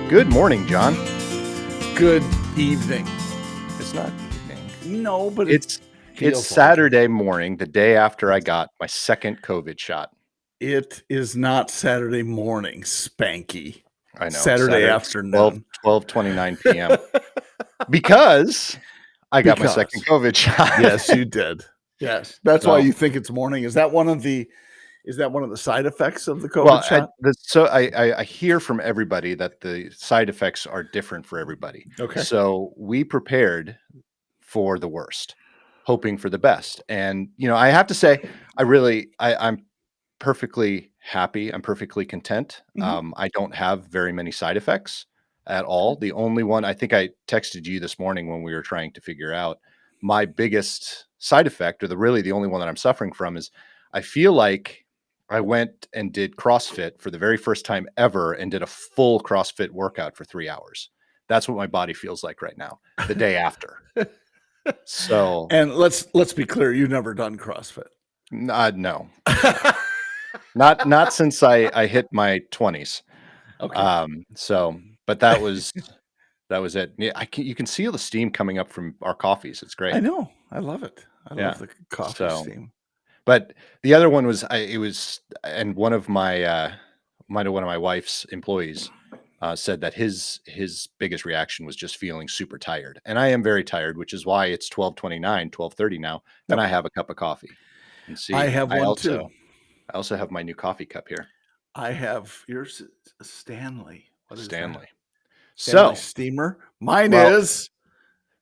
Good morning, John. Good evening. It's not evening. No, but it It's feels like it. Saturday morning, the day after I got my second COVID shot. It is not Saturday morning, Spanky. I know. Saturday It's 12, afternoon. 12:29 p.m. because I got my second Because COVID shot. yes, you did. Yes. That's why So, you think it's morning. Is that one of the side effects of the well, COVID shot? I hear from everybody that the side effects are different for everybody. Okay. So we prepared for the worst, hoping for the best. And I have to say, I'm perfectly happy. I'm perfectly content. Mhm. I don't have very many side effects at all. The only one I think I texted you this morning when we were trying to figure out my biggest side effect, or the only one that I'm suffering from, is I feel like I went and did CrossFit for the very first time ever and did a full CrossFit workout for 3 hours. That's what my body feels like right now, the day after. So, And let's be clear, you've never done CrossFit. no, not since I hit my 20s. Okay. But that was it. Yeah, you can see all the steam coming up from our coffees. It's I great. know. I love it. I Yeah. love the coffee So, steam. but the other one was and one of one of my wife's employees said that his biggest reaction was just feeling super tired. And I am very tired, which is why it's 12:29, 12:30 now, and Yep. I have a cup of coffee. And I see, have one too. I also have my new coffee cup here, I have yours, Stanley. What is that? Stanley. Stanley So, steamer? Mine well, is,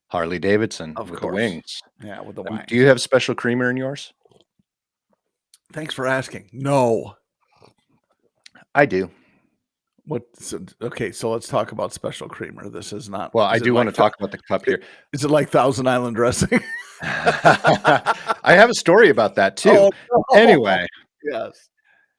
Harley Davidson of with the course. wings. Yeah, with the Do you wings. have special creamer in yours? Thanks for asking. No. I do. Okay, so let's talk about special creamer. This is not Well, I is it do wanna like talk about the cup I here. is it like Thousand Island dressing? I have a story about that too. Oh, no. Anyway, Yes.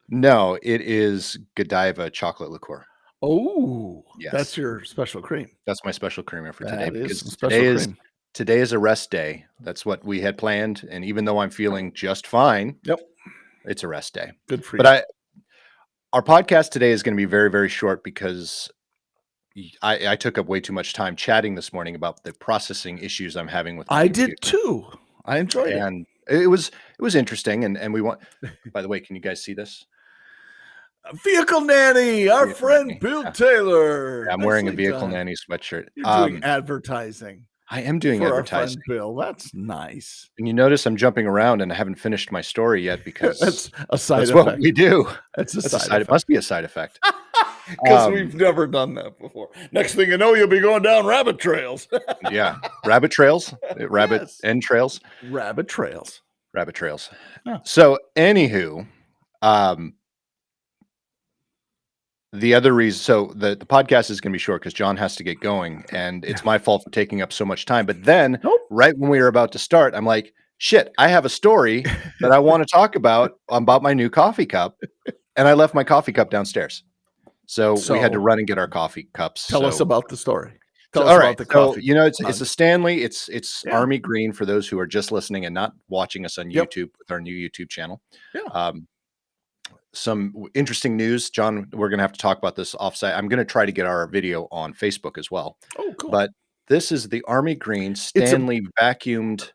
no, it is Godiva chocolate liqueur. Oh, that's Yes, your special cream. that's my special creamer for today That is because some special cream. today is a rest day. That's what we had planned, and even though I'm feeling just fine, Yep, it's a rest day. good for But you. I our podcast today is gonna be very, very short because I took up way too much time chatting this morning about the processing issues I'm having with my I did computer. too. I enjoyed it. And it was interesting, and we want by the way, can you guys see this? Vehicle Nanny, our Vehicle friend Nanny. Bill Yeah. Taylor. Yeah, I'm wearing a Nicely Vehicle done. Nanny sweatshirt. You're doing advertising I am doing for our advertising, friend Bill. That's nice. and you notice I'm jumping around and I haven't finished my story yet because That's a side that's what effect. we do. That's a That's a side side it effect. must be a side effect. Because Um, we've never done that before. Next thing you know, you'll be going down rabbit trails. yeah, rabbit trails, rabbit Yes. trails, Rabbit trails. rabbit trails. Yeah. So, anywho, um the other reason, so the podcast is gonna be short because John has to get going, and Yeah. it's my fault for taking up so much time, but then, Nope. right when we were about to start, I'm like, "Shit, I have a story that I wanna talk about my new coffee cup," and I left my coffee cup downstairs. So, we had to So run and get our coffee cups, tell us about the story. Tell us alright, about the so, coffee it's mug. a Stanley, it's Yeah. army green for those who are just listening and not watching us on Yep. YouTube with our new YouTube channel. Yeah. Um some interesting news, John. We're going to have to talk about this offsite. I'm going to try to get our video on Facebook as well. Oh, cool. But this is the Army Green It's a Stanley vacuumed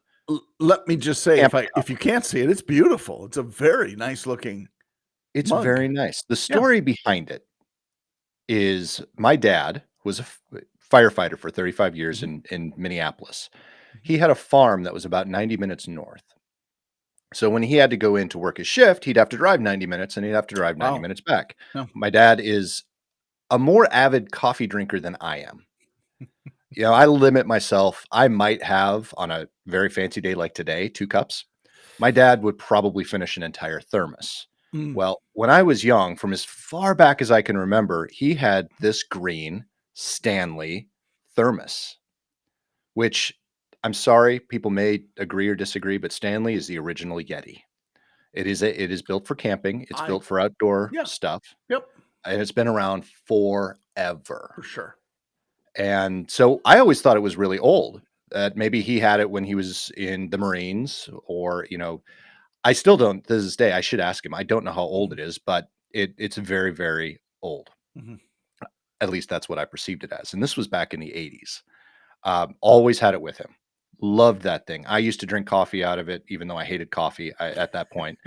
let me just say, camping cup. if you can't see it, it's beautiful. It's a very nice looking It's mug. very nice. The Yeah. story behind it is my dad was a firefighter for 35 years Mhm. in Minneapolis. Mhm. He had a farm that was about 90 minutes north. So when he had to go in to work his shift, he'd have to drive 90 minutes and he'd have to drive 90 Wow. minutes back. Yeah. My dad is a more avid coffee drinker than I am. I limit myself. I might have, on a very fancy day like today, 2 cups. My dad would probably finish an entire thermos. Mm. Well, when I was young, from as far back as I can remember, he had this green Stanley thermos, which I'm sorry, people may agree or disagree, but Stanley is the original Yeti. It is built for camping, it's I built for outdoor Yeah. stuff, Yep. and it's been around forever. For sure. And so I always thought it was really old. That maybe he had it when he was in the Marines, or I still don't to this day. I should ask him. I don't know how old Mhm. it is, but it's very, very old. Mhm. At least that's what I perceived it as, and this was back in the '80s. Always had it with him. Loved that thing. I used to drink coffee out of it, even though I hated coffee at that point.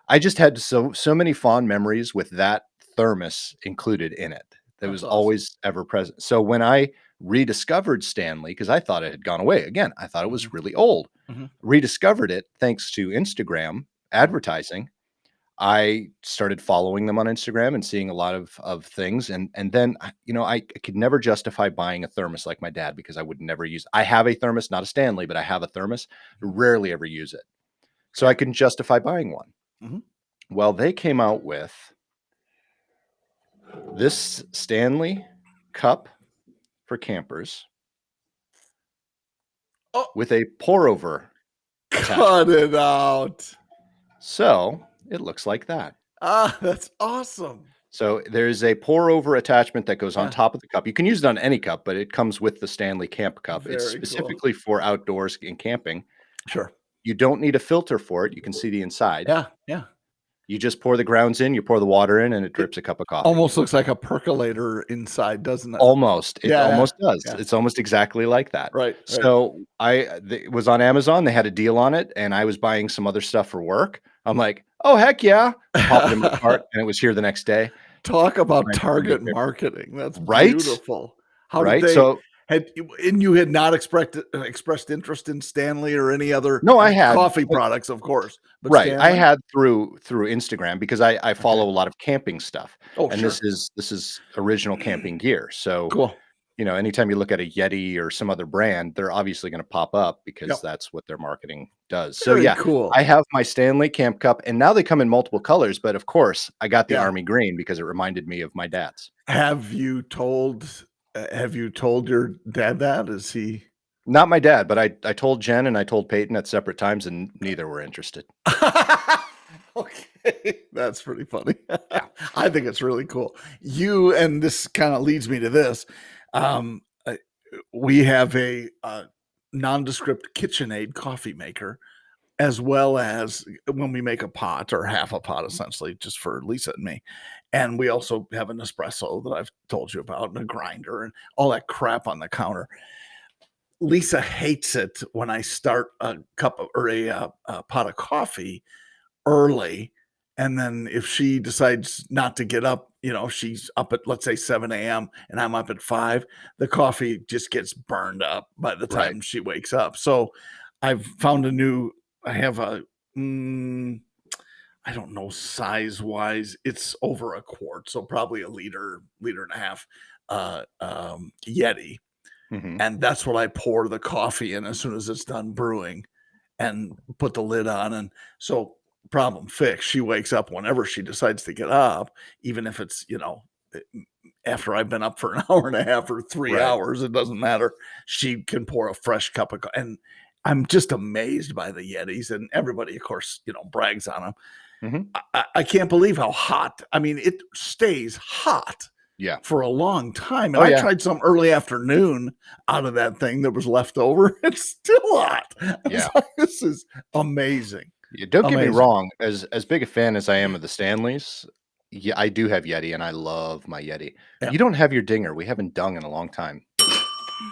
I just had so many fond memories with that thermos included in it. That That's was awesome. always ever present. So when I rediscovered Stanley, because I thought it had gone away again, I thought it Mhm, was really old. mhm, Rediscovered it thanks to Instagram mhm, advertising. I started following them on Instagram and seeing a lot of things, and then I could never justify buying a thermos like my dad because I would never use. I have a thermos, not a Stanley, but I have a thermos. mhm. Rarely ever use it, so I Okay. couldn't justify buying one. Mhm. Well, they came out with this Stanley cup for campers Oh, with a pour over cut attachment. it out. So it looks like that. Ah, that's awesome. So there's a pour over attachment that goes on Yeah, top of the cup. You can use it on any cup, but it comes with the Stanley Camp Cup. It's very cool. specifically for outdoors and camping. Sure. You don't need a filter for it. You can see the inside. Yeah, yeah. You just pour the grounds in, you pour the water in, and it It drips a cup of coffee. almost looks like a percolator inside, doesn't it? Almost. It Yeah, yeah, almost does. yeah. It's almost exactly like that. Right, right. So it was on Amazon. They had a deal on it, and I was buying some other stuff for work. I'm like, oh heck yeah! Pop it in my cart, and it was here the next day. Talk about I started target making it. marketing. That's Right, beautiful. How did right. they So had you and you had not expressed interest in Stanley or any other no, I had, coffee products, of course, but right. I Stanley? had through Instagram because I Okay. follow a lot of camping stuff, Oh, and sure. this is original camping gear. So, Cool. anytime you look at a Yeti or some other brand, they're obviously gonna pop up because Yep. that's what their marketing does. So, Very yeah, I cool. have my Stanley Camp Cup, and now they come in multiple colors, but of course, I got the Yeah. army green because it reminded me of my dad's. Have you told your dad that? Is he Not my dad, but I told Jen and I told Peyton at separate times, and neither were interested. Okay, that's pretty funny. Yeah. I think it's really cool. You and this kinda leads me to this, um, we have a nondescript KitchenAid coffee maker, as well as when we make a pot or half a pot, essentially, just for Lisa and me, and we also have an espresso that I've told you about, and a grinder, and all that crap on the counter. Lisa hates it when I start a cup of or a pot of coffee early, and then if she decides not to get up, she's up at, let's say, 7 a.m. and I'm up at 5, the coffee just gets burned up by the Right. time she wakes up. So I've found I have mm, I don't know size wise, it's over a quart, so probably a liter and a half, Yeti, Mhm. and that's what I pour the coffee in as soon as it's done brewing and put the lid on. And so, problem fixed. She wakes up whenever she decides to get up, even if it's, after I've been up for an hour and a half or three Right. hours, it doesn't matter. She can pour a fresh cup of coffee. And I'm just amazed by the Yetis. And everybody, of course, brags on them. Mhm. I can't believe how hot. I mean, it stays hot Yeah. for a long time, and Oh, I yeah. tried some early afternoon out of that thing that was left over. It's still hot. I was Yeah. like, "This is amazing, Yeah, don't get me amazing." wrong, as big a fan as I am of the Stanleys, yeah, I do have Yeti, and I love my Yeti. Yeah. You don't have your dinger, we haven't dung in a long time.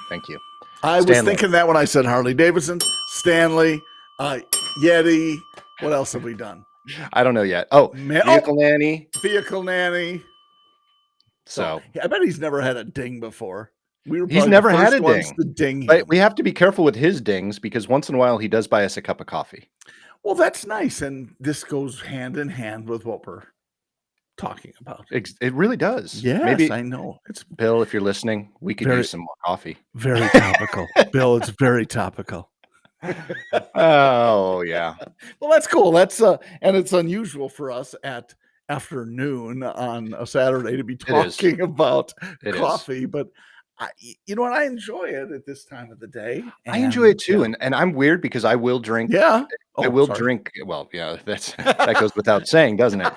Thank you. I was Stanley. thinking that when I said Harley Davidson, Stanley, uh, Yeti. What else have we done? I don't know yet. Oh, Oh, Vehicle Nanny. Vehicle Nanny. So, So, yeah, I bet he's never had a ding before. We were he's probably the never had first a ones ding, to ding but him. we have to be careful with his dings because once in a while, he does buy us a cup of coffee. Well, that's nice, and this goes hand in hand with what we're talking about. It really does. Yes, Maybe, I know. It's Bill, if you're listening, we could very, use some more coffee. very topical. Bill, it's very topical. Oh, yeah. Well, that's cool. And it's unusual for us at afternoon on a Saturday to be It is. talking about It is. coffee, but you know what? I enjoy it at this time of the day, I enjoy and it too, and I'm weird because yeah. I Oh, will sorry. drink well, yeah, that goes without saying, doesn't it?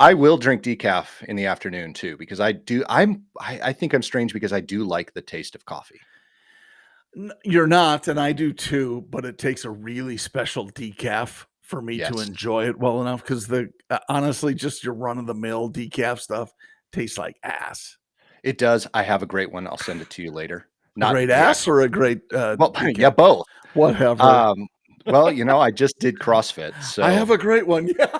I will drink decaf in the afternoon too because I think I'm strange because I do like the taste of coffee. You're not, and I do too, but it takes a really special decaf for me to Yes. enjoy it well enough because honestly, just your run of the mill decaf stuff tastes like ass. It does. I have a great one. I'll send it to you later. A Not great the ass actual or a great, well, yeah, decaf? both. Whatever. Um, well, I just did CrossFit, I have so a great one. Yeah.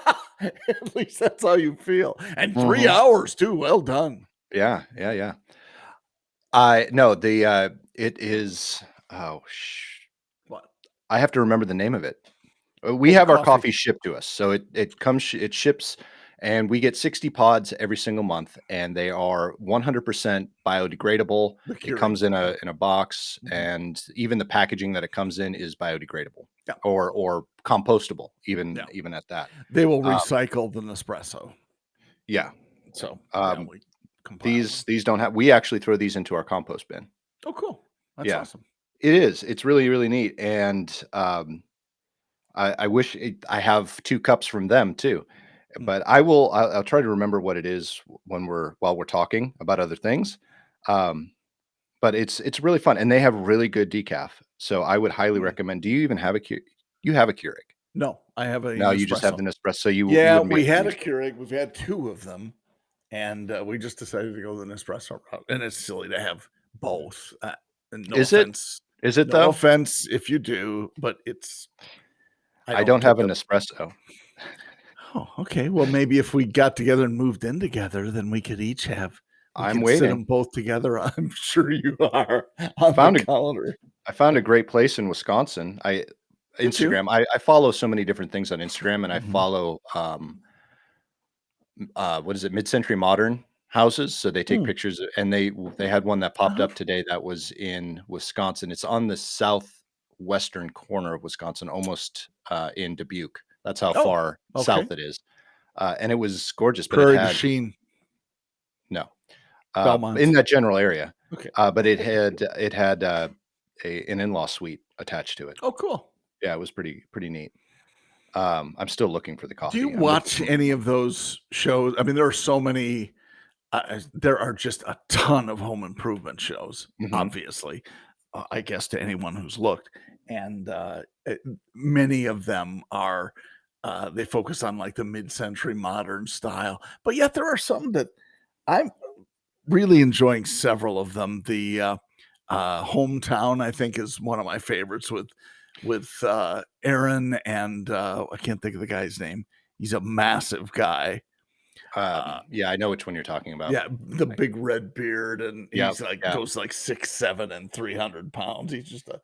At least that's how you feel. And 3 mhm. hours too. Well done. Yeah, yeah, yeah. I no, it is oh, What? I have to remember the name of it. We Oh, the have our coffee. coffee shipped to us, so it ships, and we get 60 pods every single month, and they are 100% biodegradable. The It Keurig. comes in Yeah. a box, Mhm. and even the packaging that it comes in is biodegradable Yeah. or compostable, Yeah. even at that. They will Um, recycle the Nespresso. yeah, So, yeah, um, we compile them. these don't have we actually throw these into our compost bin. Oh, cool. That's Yeah, awesome. it is. It's really, really neat, and, I wish I have 2 cups from them too, Mm, but I'll try to remember what it is while we're talking about other things, um, but it's really fun, and they have really good decaf, so I would highly mm. recommend. Do you even have a Keu you have a Keurig? No, I have a No, you just have Nespresso. the Nespresso, so you Yeah, wouldn't be we able to had a use it. Keurig. We've had 2 of them, and, we just decided to go the Nespresso route, and it's silly to have both, and no Is it? offense Is it no though? offense if you do, but I I don't don't have get an the Nespresso. Oh, okay. Well, maybe if we got together and moved in together, then we I'm can sit waiting. them both together. I'm sure you are on the Found a counter. I found a great place in Wisconsin. Did you? I follow so many different things on Instagram, and I Mhm. follow, what is it, mid-century modern houses, so they take Mm. pictures, and they had one that popped Uh-huh. up today that was in Wisconsin. It's on the southwestern corner of Wisconsin, almost, in Dubuque. That's how Oh, far okay. south it is, and it was gorgeous, but it Prairie du had Chien, no, in Belmonts. that general area, Okay. but it had, an in-law suite attached to it. Oh, cool. Yeah, it was pretty neat. I'm still looking for the Do you coffee. I'm looking watch for any of those shows? I mean, there are so many there are just a ton of home improvement shows, mhm. obviously, I guess to anyone who's looked, and, many of them are, they focus on, like, the mid-century modern style, but yet there are some that I'm really enjoying several of them. Hometown, I think, is one of my favorites with Aaron and, I can't think of the guy's name. He's a massive guy. Yeah, I know which one you're talking about. Yeah, the Like, big red beard, and yep, he's like yeah. goes like 6'7" and 300 pounds. He's just a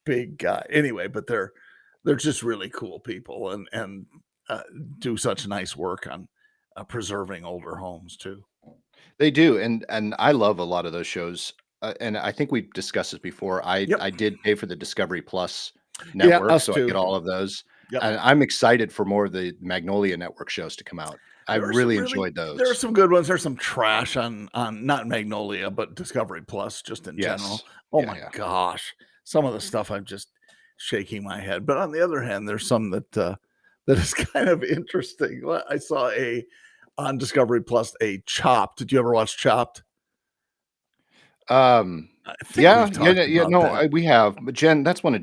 big guy. Anyway, but they're just really cool people and uh, do such nice work on preserving older homes too. They do, and I love a lot of those shows, and I think we've discussed this before. Yep. I did pay for the Discovery Plus Yeah, network, us so I too. get all of those, Yep. and I'm excited for more of the Magnolia Network shows to come out. I really enjoyed There are those. some good ones. There's some trash on not Magnolia, but Discovery Plus just in Yes. general. Oh Yeah, my yeah. gosh. Some of the stuff I'm just shaking my head. But on the other hand, there's some that is kind of interesting. I saw a on Discovery Plus a Chopped. Did you ever watch Chopped? Um, I think yeah, we've yeah, talked yeah, about no, that. we have, but that's one of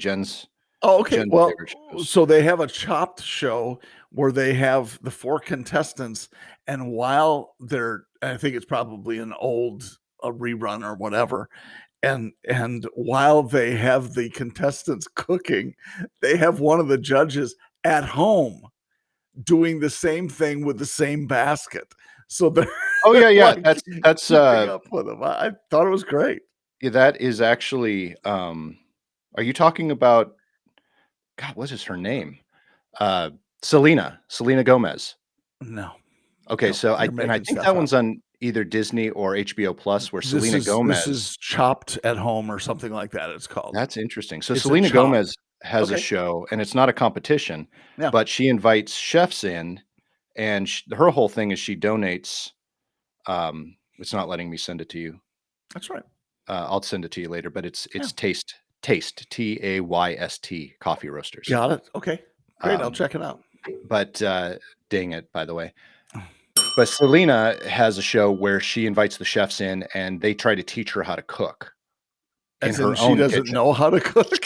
Oh, okay. Jen's Well, favorite shows. so they have a Chopped show where they have the 4 contestants, and while they're I think it's probably an old a rerun or whatever, and while they have the contestants cooking, they have one of the judges at home doing the same thing with the same basket. So they're Oh, yeah, yeah, like that's, keeping up with them. I thought it was great. yeah, that is actually, are you talking about God, what is her name? Uh, Selena Gomez. No, Okay, no, so you're I making think stuff that up. one's on either Disney or HBO Plus where Selena This Gomez is Chopped at Home or something like that, it's called. that's interesting. So It's a Selena chop. Gomez has a Okay. show, and it's not a competition, Yeah, but she invites chefs in, and her whole thing is she donates, it's not letting me send it to you. that's right. I'll send it to you later, but Yeah. it's Taste, Tayst coffee roasters. Got it. Okay. Great, I'll Um, check it out. but, dang it, by the way. But Selena has a show where she invites the chefs in, and they try to teach her how to cook in As in her she own doesn't kitchen. know how to cook?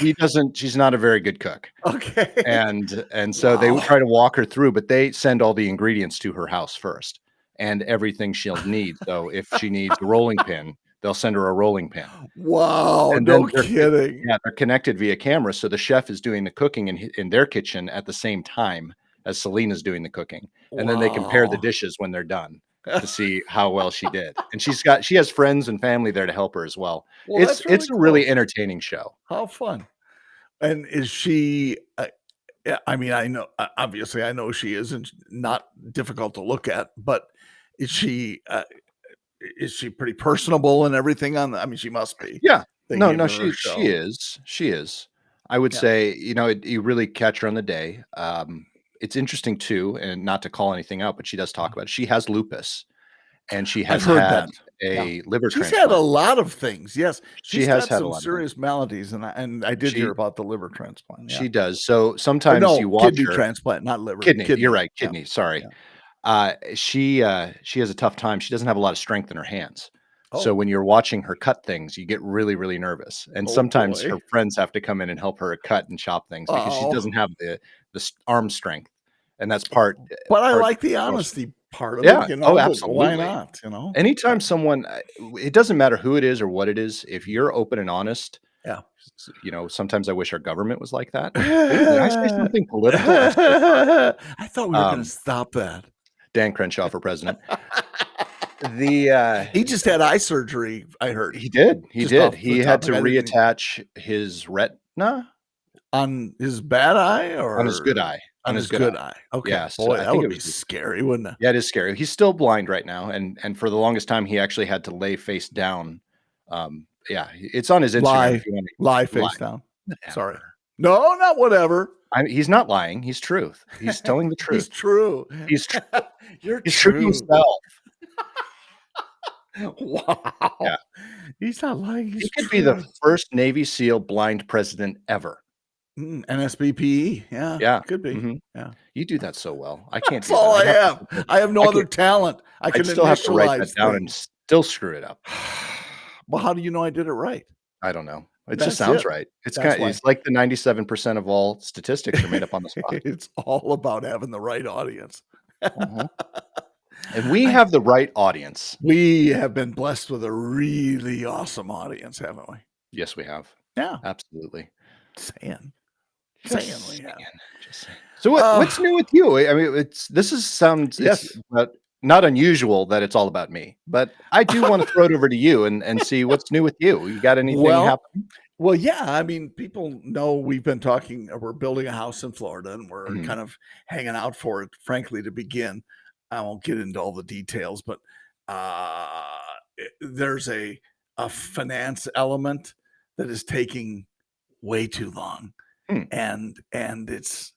She's not a very good cook, Okay. and so they would Wow. try to walk her through, but they send all the ingredients to her house first, and everything she'll need. So if she needs a rolling pin, they'll send her a rolling pin. Wow, And no then kidding. they're connected via camera, so the chef is doing the cooking in their kitchen at the same time as Selena's doing the cooking, and then they compare the Wow. dishes when they're done to see how well she did, and she has friends and family there to help her as well. Well, that's really It's a really cool. entertaining show. How fun. And is she yeah, I mean, I know obviously, I know she isn't not difficult to look at, but is she, is she pretty personable and everything on the I mean, she must be. Yeah. They No, gave no, her her she show. is. She is. I would Yeah. say, you really catch her on the day. It's interesting too, and not to call anything out, but she does talk about it. She has lupus, and she I've has heard had that. Yeah. a liver She's had a transplant. lot of things, yes. She She's has got had a some lot of things. serious maladies, and I did hear She about the liver transplant, yeah. she does. So, Or sometimes you no, watch kidney her. transplant, not liver, Kidney, you're kidney. right, Yeah, kidney, sorry. yeah. She has a tough time. She doesn't have a lot of strength in her hands. So Oh, when you're watching her cut things, you get really, really nervous. And oh sometimes her boy. friends have to come in and help her cut and chop things because she Oh, doesn't have the arm strength. And that's part but I part like the frust honesty part of it, Yeah. you Oh, know, but why absolutely. not, you know? Anytime someone it doesn't matter who it is or what it is, if you're open and honest, Yeah. sometimes I wish our government was like that. Ooh, did I say I something political? I'm so sorry. thought we were gonna Um, stop that. Dan Crenshaw for president. The, He just had eye surgery, I heard, He did, he just did. off the He had to topic. I didn't e reattach his retina on his bad eye on his good or eye, on on his his good good eye. eye? Okay. Yeah, so Boy, I that think would it be was his scary, wouldn't it? yeah, it is scary. He's still blind right now, and for the longest time, he actually had to lay face down. Yeah, it's on his Instagram if Lie. you want Lie to lie. face down. Sorry. Whatever. No, not whatever. He's not lying, he's truth. He's telling the He's truth. true. He's true. You're He's true to true. himself. Wow. Yeah. He's not lying, He he's could be the true. first Navy SEAL blind president ever. NSBPE. Yeah, Yeah. could be. Mhm. Yeah. You do that so well. I can't That's do that. all I have. I have no I other can't talent. I I'd can still have to write that initialize down and things. still screw it up. Well, how do you know I did it right? I don't know. It just That's sounds it. right. That's why. It's like the 97% of all statistics are made up on the spot. It's all about having the right audience. Mhm. And we I have the right audience. We have been blessed with a really awesome audience, haven't we? Yes, we have. Yeah. Absolutely. Saying. Saying Just we have. saying, just saying. So what's Uh, new with you? I mean, it's yes. not unusual that it's all about me, but I do wanna throw it over to you and see what's new with you. You got anything Well happening? well, yeah, I mean, people know we've been talking we're building a house in Florida, and we're Mhm. kind of hanging out for it, frankly, to begin. I won't get into all the details, but, uh, there's a finance element that is taking way too long, Hmm. and it's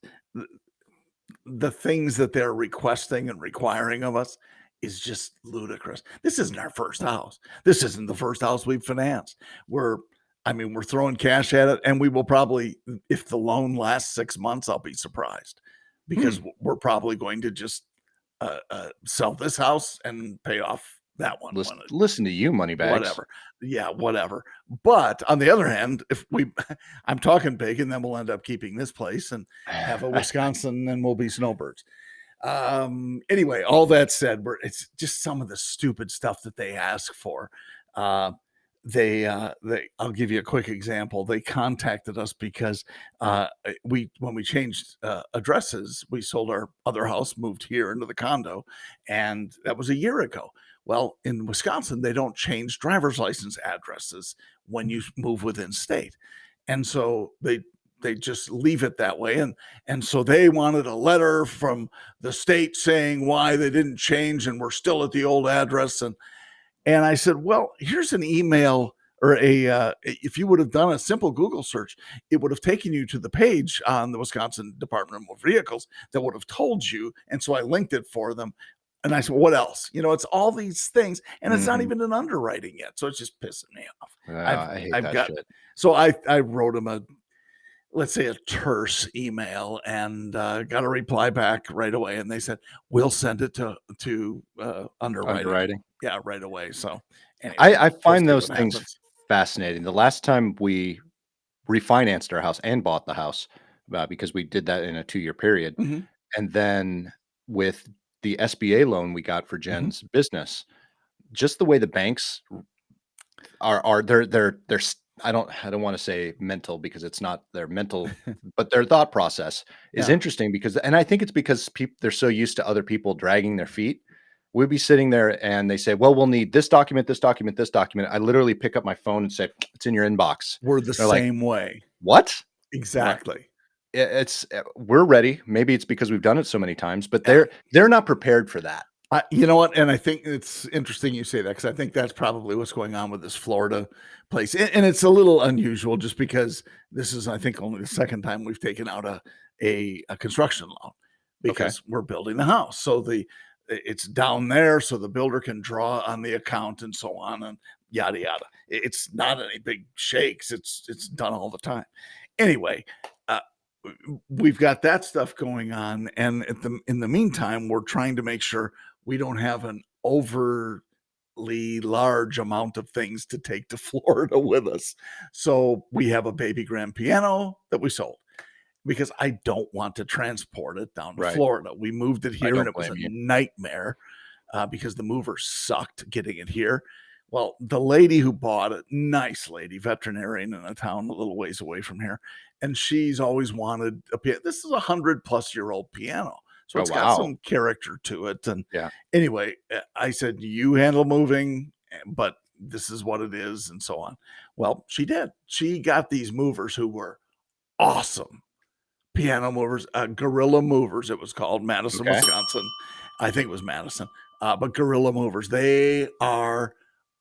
the things that they're requesting and requiring of us is just ludicrous. This isn't our first house. This isn't the first house we've financed. We're I mean, we're throwing cash at it, and we will probably if the loan lasts 6 months, I'll be surprised because Hmm. we're probably going to just, sell this house and pay off that one when it Listen to you, moneybags. whatever. Yeah, whatever. But on the other hand, if we I'm talking big, and then we'll end up keeping this place and have a Wisconsin, and we'll be snowbirds. Anyway, all that said, it's just some of the stupid stuff that they ask for. Uh, they I'll give you a quick example. They contacted us because we when we changed addresses, we sold our other house, moved here into the condo, and that was a year ago. Well, in Wisconsin, they don't change driver's license addresses when you move within state. And so they just leave it that way. And so they wanted a letter from the state saying why they didn't change and we're still at the old address. And I said, well, here's an email or if you would have done a simple Google search, it would have taken you to the page on the Wisconsin Department of Motor Vehicles that would have told you. And so I linked it for them. And I said, what else? You know, it's all these things, and it's not Mhm. even an underwriting yet. So it's just pissing me off. I hate I've that got shit. so I wrote him a let's say a terse email and got a reply back right away, and they said we'll send it to underwriting. Underwriting. Yeah, right away. So anyway, I we'll find see those what things happens. fascinating. The last time we refinanced our house and bought the house, because we did that in a 2-year period, Mhm. and then with the SBA loan we got for Mhm. Jen's business, just the way the banks are they're I don't wanna say mental because it's not their mental, but their thought process is Yeah. interesting because and I think it's because they're so used to other people dragging their feet. We'd be sitting there and they say, "Well, we'll need this document, this document, this document." I literally pick up my phone and say, "It's in your inbox." We're the They're like, same way. "What?" I'm like, Exactly. we're ready. Maybe it's because we've done it so many times, but Yeah. they're not prepared for that. You know what? And I think it's interesting you say that because I think that's probably what's going on with this Florida place. And it's a little unusual just because this is, I think, only the second time we've taken out a construction loan Okay. because we're building the house. So it's down there, so the builder can draw on the account and so on and yada yada. It's not any big shakes. It's done all the time. Anyway, uh, we've got that stuff going on, and in the meantime, we're trying to make sure we don't have an overly large amount of things to take to Florida with us. So we have a baby grand piano that we sold because I don't want to transport it down to Right. Florida. We moved it I here and don't it was blame a you. nightmare because the mover sucked getting it here. Well, the lady who bought it, nice lady, veterinarian in a town a little ways away from here, and she's always wanted a piano. This is 100-plus-year-old piano, so Oh, it's got wow. some character to it. And Yeah. anyway, I said, "You handle moving, but this is what it is," and so on. Well, she did. She got these movers who were awesome piano movers, Gorilla Movers, it was called, Madison, Okay. Wisconsin. I think it was Madison, but Gorilla Movers, they are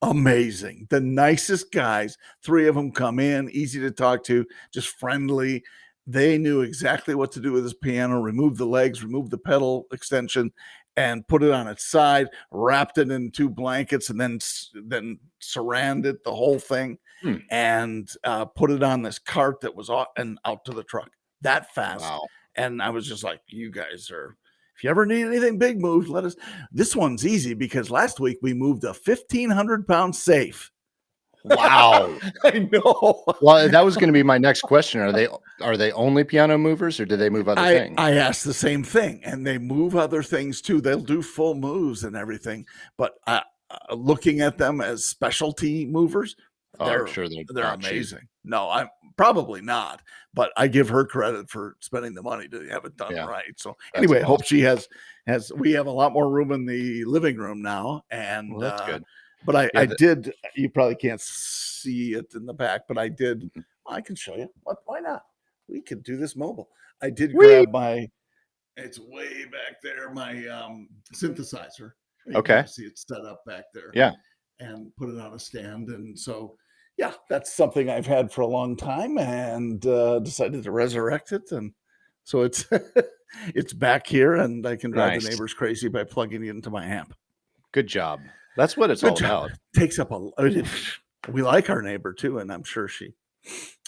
amazing. The nicest guys, 3 of them come in, easy to talk to, just friendly. They knew exactly what to do with this piano, remove the legs, remove the pedal extension, and put it on its side, wrapped it in 2 blankets, and then surrounded the whole thing, Hmm. and, put it on this cart that was and out to the truck that fast. Wow. And I was just like, you guys are, if you ever need anything big moved, let us. This one's easy because last week we moved a 1,500-pound safe. Wow. I know. Well, that was gonna be my next question. Are they only piano movers or do they move other things? I asked the same thing, and they move other things too. They'll do full moves and everything, but looking at them as specialty movers, Oh, I'm they're sure they're they're not cheap. amazing. No, I'm probably not, but I give her credit for spending the money to have it done Yeah, right. So that's anyway, I hope awesome. she has. We have a lot more room in the living room now, Well, and that's good. but Yeah, I the did. You probably can't see it in the back, but I did. mhm. I can show you. What? Why not? We could do this mobile. I did Whee! grab my, it's way back there, my, synthesizer. You can Okay. kinda see it set up back there Yeah, and put it on a stand, and so, yeah, that's something I've had for a long time and, decided to resurrect it, and so it's it's back here, and I can drive the nice. neighbors crazy by plugging it into my amp. Good job. That's what it's Good all job. about. Takes up a we like our neighbor too, and I'm sure she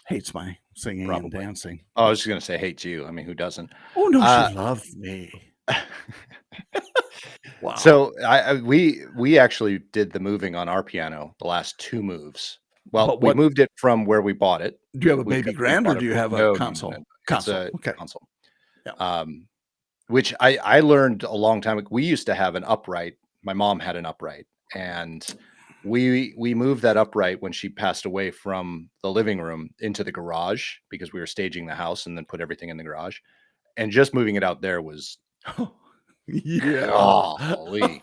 hates my singing and Probably. dancing, Oh, I but was just gonna say hate you. I mean, who doesn't? oh, no, she Uh, loves me. Wow. so we actually did the moving on our piano, the last 2 moves. Well, But we what moved it from where we bought it. do you have a baby We grand or bought it do you have a no. console? It's Console, a okay, console. yeah. Um, which I learned a long time ago. We used to have an upright. My mom had an upright, and we moved that upright when she passed away from the living room into the garage because we were staging the house and then put everything in the garage. And just moving it out there was Yeah. golly.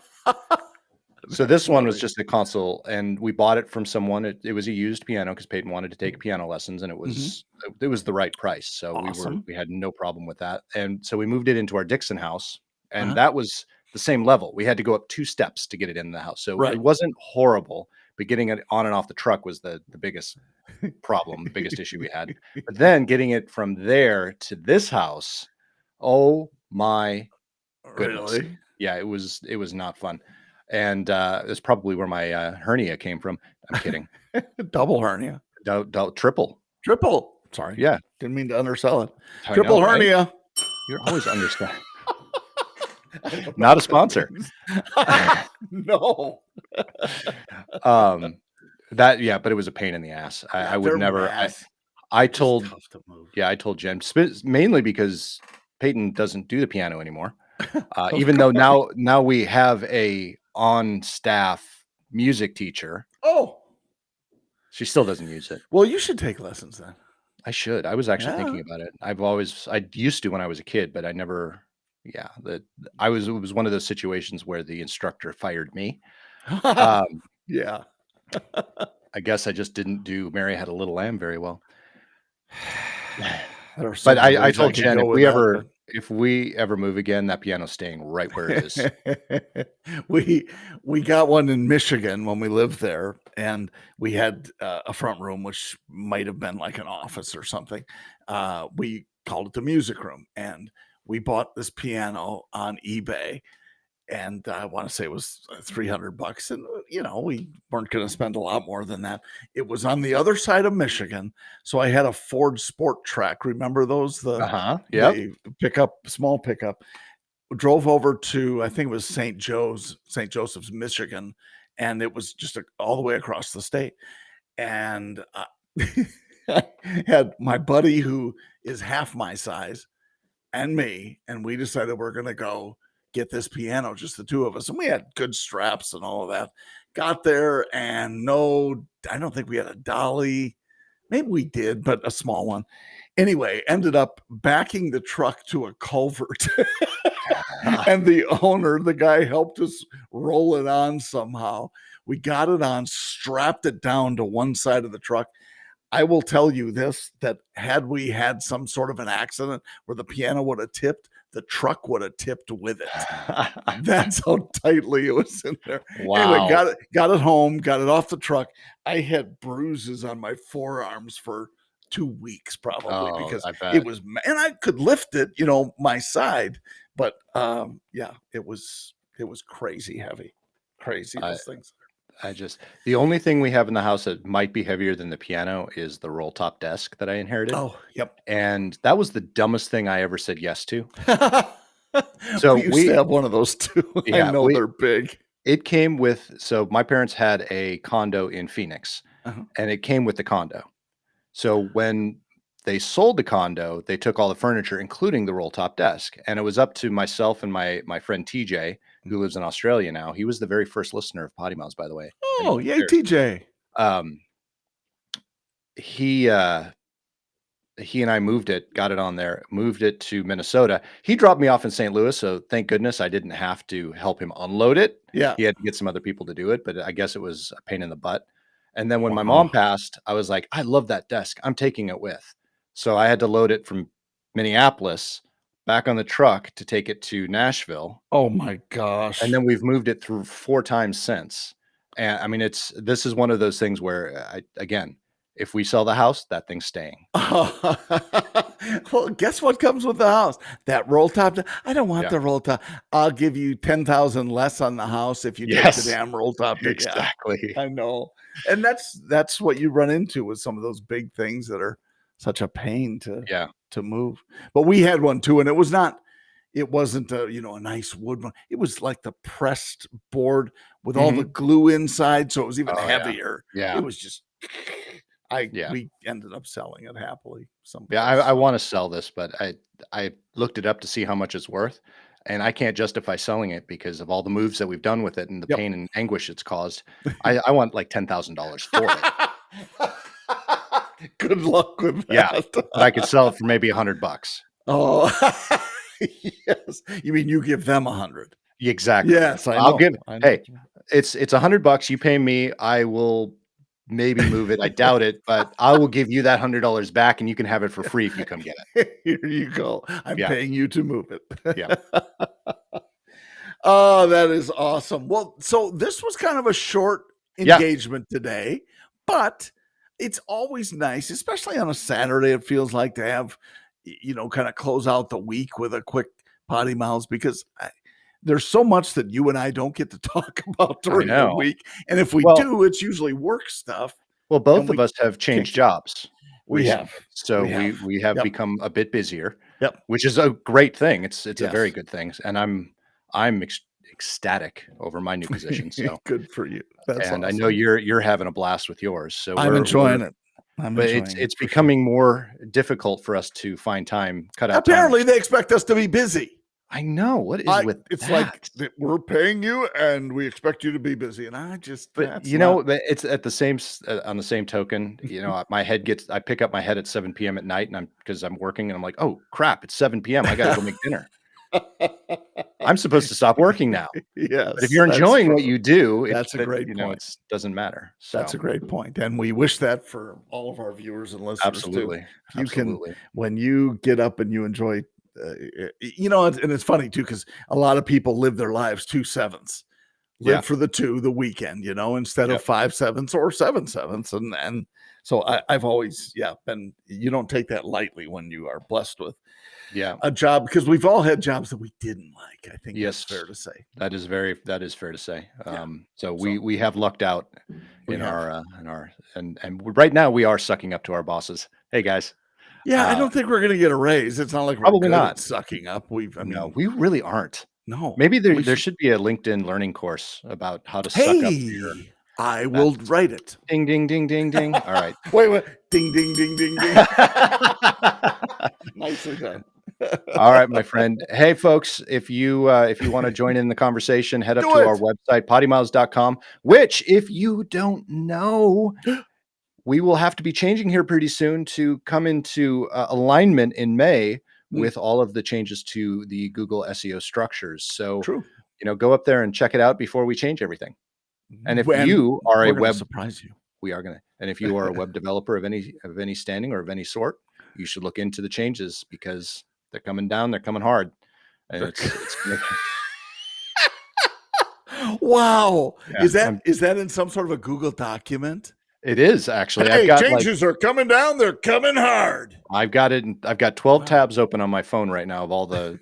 So That's this one was funny. just a console, and we bought it from someone. It was a used piano because Peyton wanted to take piano lessons, and Mhm. it was the right price. So Awesome. we had no problem with that. And so we moved it into our Dixon house, and Uh-huh. that was the same level. We had to go up 2 steps to get it in the house. So it Right. wasn't horrible, but getting it on and off the truck was the biggest problem, the biggest issue we had. But then getting it from there to this house, oh my goodness. Really? Yeah, it was not fun, and, it's probably where my, hernia came from. I'm kidding. Double hernia. Triple. Triple. Sorry. Yeah, Didn't mean to undersell it. I know, Triple right? hernia. You're always understand. I don't know Not a what that sponsor. means. No. Um, that yeah, but it was a pain in the ass. Yeah, I would they're never They're I just told tough to move. yeah, I told Jen, mainly because Peyton doesn't do the piano anymore. Of Even though course. now we have a on staff music teacher, Oh, she still doesn't use it. well, you should take lessons then. I should. I was actually Yeah. thinking about it. I used to when I was a kid, but I never yeah, that I was it was one of those situations where the instructor fired me. Um, Yeah. I guess I just didn't do Mary Had a Little Lamb very well. There are so But many I ways I told could Jen go with that, but if we ever move again, that piano's staying right where it is. we we got one in Michigan when we lived there, and we had a front room which might have been like an office or something. We called it the music room, and we bought this piano on eBay, and I want to say it was $300, and we weren't going to spend a lot more than that. It was on the other side of Michigan, so I had a Ford Sport Track. Remember those? The Uh-huh. Yep. the pickup, small pickup. Drove over to, I think it was St. Joseph's, Michigan, and it was just all the way across the state. And I had my buddy who is half my size and me, and we decided we're going to go get this piano, just the two of us. And we had good straps and all of that. Got there, and no, I don't think we had a dolly. Maybe we did, but a small one. Anyway, ended up backing the truck to a culvert. And the owner, the guy, helped us roll it on somehow. We got it on, strapped it down to one side of the truck. I will tell you this, that had we had some sort of an accident where the piano would have tipped, the truck would have tipped with it. That's how tightly it was in there. Anyway, Wow. got it home, got it off the truck. I had bruises on my forearms for 2 weeks probably Oh, because I it bet. was, and I could lift it, my side, but yeah, it was crazy heavy, crazy I those things. I just the only thing we have in the house that might be heavier than the piano is the roll top desk that I inherited, Oh, yep. and that was the dumbest thing I ever said yes to. So We used to have one of those too. I yeah, know we they're big. it came with so my parents had a condo in Phoenix, Uh-huh. and it came with the condo. So when they sold the condo, they took all the furniture, including the roll top desk, and it was up to myself and my friend TJ, who lives in Australia now. He was the very first listener of PoddiMouths, by the way. If Oh, anyone yay, cares. TJ. Um, he uh, he and I got it on there, moved it to Minnesota. He dropped me off in St. Louis, so thank goodness I didn't have to help him unload it. Yeah. He had to get some other people to do it, but I guess it was a pain in the butt. And then when my mom Wow. passed, I was like, I love that desk. I'm taking it with. So I had to load it from Minneapolis back on the truck to take it to Nashville. Oh my And gosh. then we've moved it through 4 times since. And I mean, this is one of those things where again, if we sell the house, that thing's staying. Well, guess what comes with the house? That roll top. I don't want Yeah. the roll top. I'll give you 10,000 less on the house if you take the Yes. damn roll top. Yeah, Exactly. I know. And that's what you run into with some of those big things that are such a pain Yeah. to move. But we had one too, and it wasn't a nice wood one. It was like the pressed board with all the Mhm. glue inside, so it was even Oh, yeah. heavier. It Yeah. was just I Yeah. we ended up selling it happily Yeah, someplace. I So wanna sell this, but I looked it up to see how much it's worth, and I can't justify selling it because of all the moves that we've done with it and the yep. pain and anguish it's caused. I want, like, $10,000 for it. Good luck with Yeah, that. but I could sell it for maybe $100. Oh, yes. You mean you give them 100? Exactly. Yes, I I'll know. give I know hey, what you mean. it's $100, you pay me, I will maybe move it, I doubt it, but I will give you that $100 back, and you can have it for free if you come get it. Here you go. I'm Yeah, paying you to move yeah, it. Oh, that is awesome. Well, so this was kind of a short yeah, engagement today, but it's always nice, especially on a Saturday, it feels like to have, kind of close out the week with a quick potty mouths because there's so much that you and I don't get to talk about I during the know. week. And if we Well do, it's usually work stuff both and of we us have can't changed get, jobs we have, recently, so we have. we have Yep. become a bit busier, Yep. which is a great thing. It's a very Yes. good thing, and I'm ecstatic over my new position, so Good for you. That's and I know awesome. you're having a blast with yours, so I'm we're enjoying it. I'm but enjoying it it's for sure. becoming more difficult for us to find time cut out time in our Apparently, they schedule. expect us to be busy. I know. What is with It's like that? that we're paying you and we expect you to be busy, and But, that's not but it's at the same on the same token, my head gets I pick up my head at 7 p.m. at night, and I'm because I'm working, and I'm like, "Oh, crap, it's 7 p.m. I gotta go make dinner. I'm supposed to stop working now." But if Yes, you're that's enjoying what true. you do, That's a great point. it's doesn't matter. That's So, a great point, and we wish that for all of our viewers and listeners too. absolutely, If you can absolutely. when you get up and you enjoy, and it's funny too because a lot of people live their lives 2 sevenths. Yeah, Live for the 2, the weekend, instead of yep, 5 sevenths or 7 sevenths, and so I've always, been you don't take that lightly when you are blessed with yeah. a job because we've all had jobs that we didn't like. I think that's Yes, fair to say. that is fair to say. Yeah. So So we have lucked out we have. in our right now we are sucking up to our bosses. Hey guys, Yeah, I uh, don't think we're gonna get a raise. It's not like we're probably good not. at sucking up. I No, mean, we really aren't. no, Maybe we there should. should be a LinkedIn learning course about how to suck up to your Hey, I will that's write it. ding ding ding ding ding. All right. Wait. Ding, ding, ding, ding, ding. Nicely done. All right, my friend. Hey, folks, if you want to join in the conversation, head up Do to our it. website, poddymouths.com, which, if you don't know, we will have to be changing here pretty soon to come into alignment in May Mm, with all of the changes to the Google SEO structures. So, true. go up there and check it out before we change everything. And if When you are a we're gonna web surprise you. we are gonna. And if you are a web developer of any standing or of any sort, you should look into the changes because they're coming down, they're coming hard. And They're it's gonna Wow! yeah, Is that in some sort of a Google document? it is actually. "Hey, changes are coming down, they're coming hard." I've got 12 Wow, tabs open on my phone right now of all the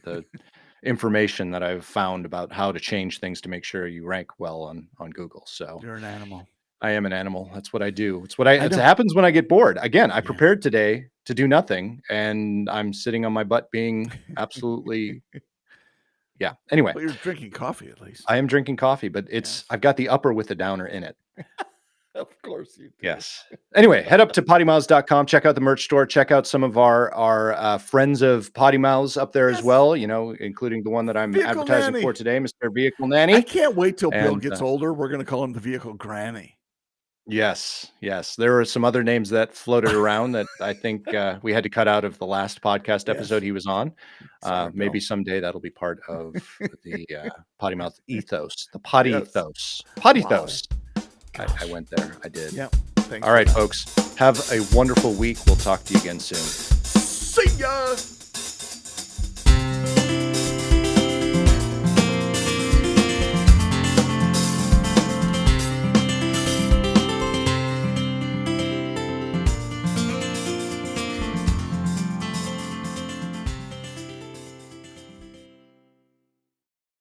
information that I've found about how to change things to make sure you rank well on Google. So you're an animal. I am an animal. That's what I do. I It don't happens when I get bored. Again, I Yeah. prepared today to do nothing and I'm sitting on my butt being absolutely yeah. Anyway, Well, you're drinking coffee at least. I am drinking coffee, but Yes. I've got the upper with the downer in it. Of course you do. Yes. Anyway, head up to poddymouths.com, check out the merch store, check out some of our friends of Potty Mouths up there as Yes. well, including the one that I'm Vehicle advertising for nanny. today, Mr. Vehicle I Nanny. can't wait till Bill And gets older. We're gonna call him the vehicle granny. yes, yes, there are some other names that floated around that I think we had to cut out of the last podcast episode Yes. he was on. Sorry, Maybe Bill. someday that'll be part of the Potty Mouth ethos, the potty Yes. ethos. Potty Wow. ethos. I Gosh. went there. I did. Yep. Thanks All for right, that. folks. Have a wonderful week. We'll talk to you again soon. See ya.